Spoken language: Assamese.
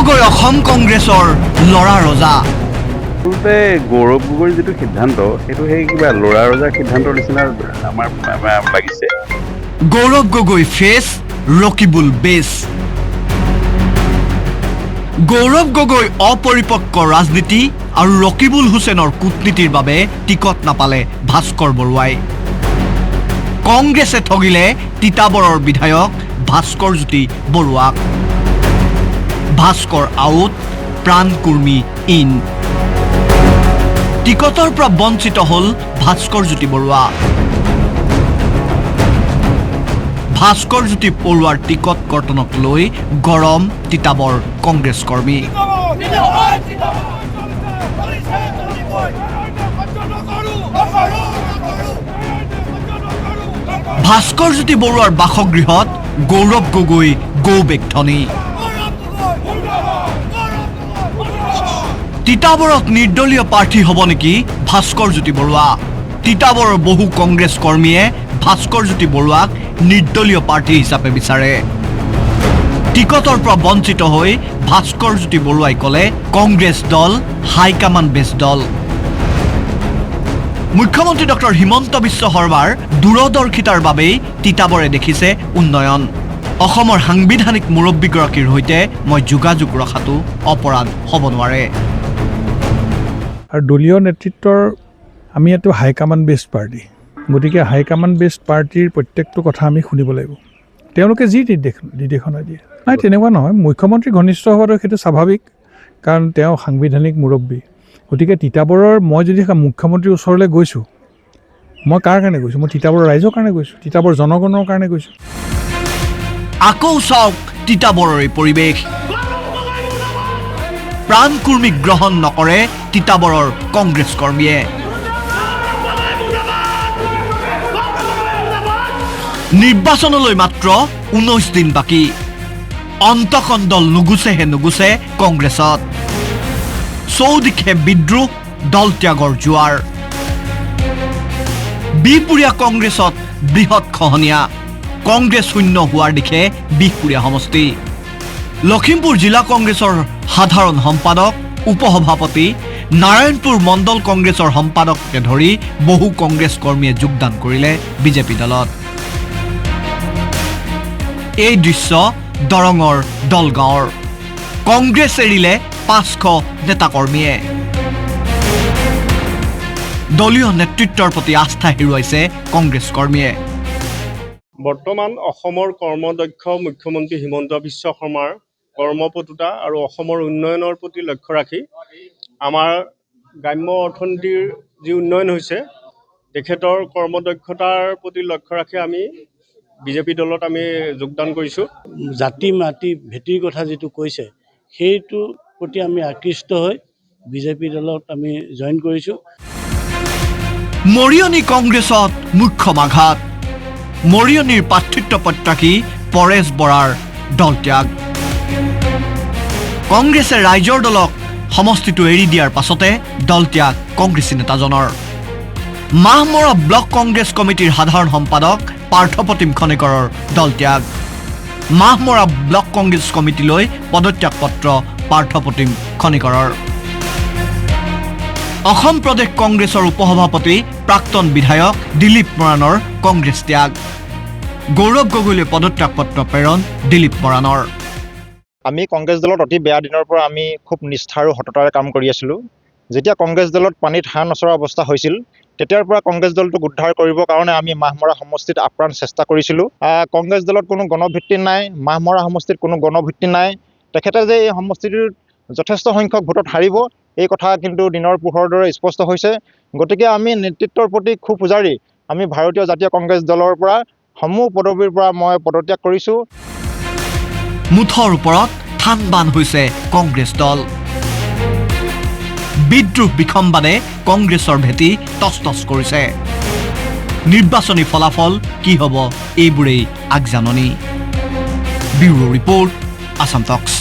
গগৈ অসম কংগ্ৰেছৰ লৰা ৰজা আচলতে গৌৰৱ গগৈৰ যিটো সিদ্ধান্ত সেইটো সেই কিবা লৰা ৰজাৰ সিদ্ধান্তৰ নিচিনা আমাৰ লাগিছে। গৌৰৱ গগৈ ফেচ ৰকিবুল বেছ গৌৰৱ গগৈ অপৰিপক্ক ৰাজনীতি আৰু ৰকিবুল হুছেইনৰ কূটনীতিৰ বাবে টিকট নাপালে ভাস্কৰ বৰুৱাই কংগ্ৰেছে ঠগিলে তিতাবৰৰ বিধায়ক ভাস্কৰ জ্যোতি বৰুৱাক ভাস্কৰ আউট প্ৰাণকুৰ্মী ইন টিকটৰ পৰা বঞ্চিত হ'ল ভাস্কৰ জ্যোতি বৰুৱা ভাস্কৰ জ্যোতি বৰুৱাৰ টিকট কৰ্তনক লৈ গৰম তিতাবৰ কংগ্ৰেছ কৰ্মী ভাস্কৰ জ্যোতি বৰুৱাৰ বাসগৃহত গৌৰৱ গগৈ গৌবেকধনী তিতাবৰত নিৰ্দলীয় প্ৰাৰ্থী হ'ব নেকি ভাস্কৰ জ্যোতি বৰুৱা তিতাবৰৰ বহু কংগ্ৰেছ কৰ্মীয়ে ভাস্কৰ জ্যোতি বৰুৱাক নিৰ্দলীয় প্ৰাৰ্থী হিচাপে বিচাৰে টিকটৰ পৰা বঞ্চিত হৈ ভাস্কৰ জ্যোতি বৰুৱাই ক'লে কংগ্ৰেছ দল হাইকমাণ্ড বেছ দল মুখ্যমন্ত্ৰী ডক্টৰ হিমন্ত বিশ্ব শৰ্মাৰ দূৰদৰ্শিতাৰ বাবেই তিতাবৰে দেখিছে উন্নয়ন অসমৰ সাংবিধানিক মুৰব্বীগৰাকীৰ সৈতে মই যোগাযোগ ৰখাটো অপৰাধ হ'ব নোৱাৰে আৰু দলীয় নেতৃত্বৰ আমি এইটো হাইকমাণ্ড বেছড পাৰ্টি গতিকে হাইকমাণ্ড বেছড পাৰ্টিৰ প্ৰত্যেকটো কথা আমি শুনিব লাগিব তেওঁলোকে যি নিৰ্দেশনা দিয়ে নাই তেনেকুৱা নহয় মুখ্যমন্ত্ৰী ঘনিষ্ঠ হোৱাটো সেইটো স্বাভাৱিক কাৰণ তেওঁ সাংবিধানিক মুৰব্বী গতিকে তিতাবৰৰ মই যদি মুখ্যমন্ত্ৰীৰ ওচৰলৈ গৈছোঁ মই কাৰ কাৰণে গৈছোঁ মই তিতাবৰৰ ৰাইজৰ কাৰণে গৈছোঁ তিতাবৰ জনগণৰ কাৰণে গৈছোঁ আকৌ চাওক তিতাবৰৰ এই পৰিৱেশ প্ৰাণকুৰ্মীক গ্ৰহণ নকৰে তিতাবৰৰ কংগ্ৰেছ কৰ্মীয়ে নিৰ্বাচনলৈ মাত্ৰ 19 দিন বাকী অন্তকণ্ডল নুগুচে কংগ্ৰেছত চৌদিশে বিদ্ৰোহ দল ত্যাগৰ জোৱাৰ বিপুৰীয়া কংগ্ৰেছত বৃহৎ খহনীয়া কংগ্ৰেছ শূন্য হোৱাৰ দিশে বিহপুৰীয়া সমষ্টি লখিমপুৰ জিলা কংগ্ৰেছৰ সাধাৰণ সম্পাদক উপসভাপতি নাৰায়ণপুৰ মণ্ডল কংগ্ৰেছৰ সম্পাদককে ধৰি বহু কংগ্ৰেছ কৰ্মীয়ে যোগদান কৰিলে বিজেপি দলত এই দৃশ্য দৰঙৰ দলগাঁৱৰ কংগ্ৰেছ এৰিলে 500 নেতাকৰ্মীয়ে দলীয় নেতৃত্বৰ প্ৰতি আস্থা হেৰুৱাইছে কংগ্ৰেছ কৰ্মীয়ে বৰ্তমান অসমৰ কৰ্মদক্ষ মুখ্যমন্ত্ৰী হিমন্ত বিশ্ব শৰ্মাৰ কৰ্মপটুতা আৰু অসমৰ উন্নয়নৰ প্ৰতি লক্ষ্য ৰাখি আমাৰ গ্ৰাম্য অৰ্থনীতিৰ যি উন্নয়ন হৈছে তেখেতৰ কৰ্মদক্ষতাৰ প্ৰতি লক্ষ্য ৰাখি আমি বিজেপি দলত আমি যোগদান কৰিছোঁ জাতি মাটি ভেটিৰ কথা যিটো কৈছে সেইটোৰ প্ৰতি আমি আকৃষ্ট হৈ বিজেপি দলত আমি জইন কৰিছোঁ মৰিয়নি কংগ্ৰেছত মুখ্য আঘাত মৰিয়নিৰ প্ৰাৰ্থিত্ব প্ৰত্যাশী পৰেশ বৰাৰ দল ত্যাগ কংগ্ৰেছে ৰাইজৰ দলক সমষ্টিটো এৰি দিয়াৰ পাছতে দল ত্যাগ কংগ্ৰেছী নেতাজনৰ মাহমৰা ব্লক কংগ্ৰেছ কমিটিৰ সাধাৰণ সম্পাদক পাৰ্থপ্ৰতিম খনিকৰৰ দল ত্যাগ মাহমৰা ব্লক কংগ্ৰেছ কমিটিলৈ পদত্যাগ পত্ৰ পাৰ্থপ্ৰতিম খনিকৰৰ অসম প্ৰদেশ কংগ্ৰেছৰ উপসভাপতি প্ৰাক্তন বিধায়ক দিলীপ মৰাণৰ কংগ্ৰেছ ত্যাগ গৌৰৱ গগৈলৈ পদত্যাগ পত্ৰ প্ৰেৰণ দিলীপ মৰাণৰ আমি কংগ্ৰেছ দলত অতি বেয়া দিনৰ পৰা আমি খুব নিষ্ঠা আৰু সততাৰে কাম কৰি আছিলোঁ যেতিয়া কংগ্ৰেছ দলত পানীত হাঁহ নচৰা অৱস্থা হৈছিল তেতিয়াৰ পৰা কংগ্ৰেছ দলটোক উদ্ধাৰ কৰিবৰ কাৰণে আমি মাহমৰা সমষ্টিত আপ্ৰাণ চেষ্টা কৰিছিলোঁ কংগ্ৰেছ দলত কোনো গণভিত্তি নাই মাহমৰা সমষ্টিত কোনো গণভিত্তি নাই তেখেতে যে এই সমষ্টিটোৰ যথেষ্ট সংখ্যক ভোটত হাৰিব এই কথা কিন্তু দিনৰ পোহৰৰ দৰে স্পষ্ট হৈছে গতিকে আমি নেতৃত্বৰ প্ৰতি খুব উজাৰি আমি ভাৰতীয় জাতীয় কংগ্ৰেছ দলৰ পৰা সমূহ পদবীৰ পৰা মই পদত্যাগ কৰিছোঁ মুঠৰ ওপৰত থান বান হৈছে কংগ্ৰেছ দল বিদ্ৰোহ বিসম্বাদে কংগ্ৰেছৰ ভেটি তছ কৰিছে নিৰ্বাচনী ফলাফল কি হ'ব এইবোৰেই আগজাননী ব্যুৰো ৰিপৰ্ট আসাম টক্স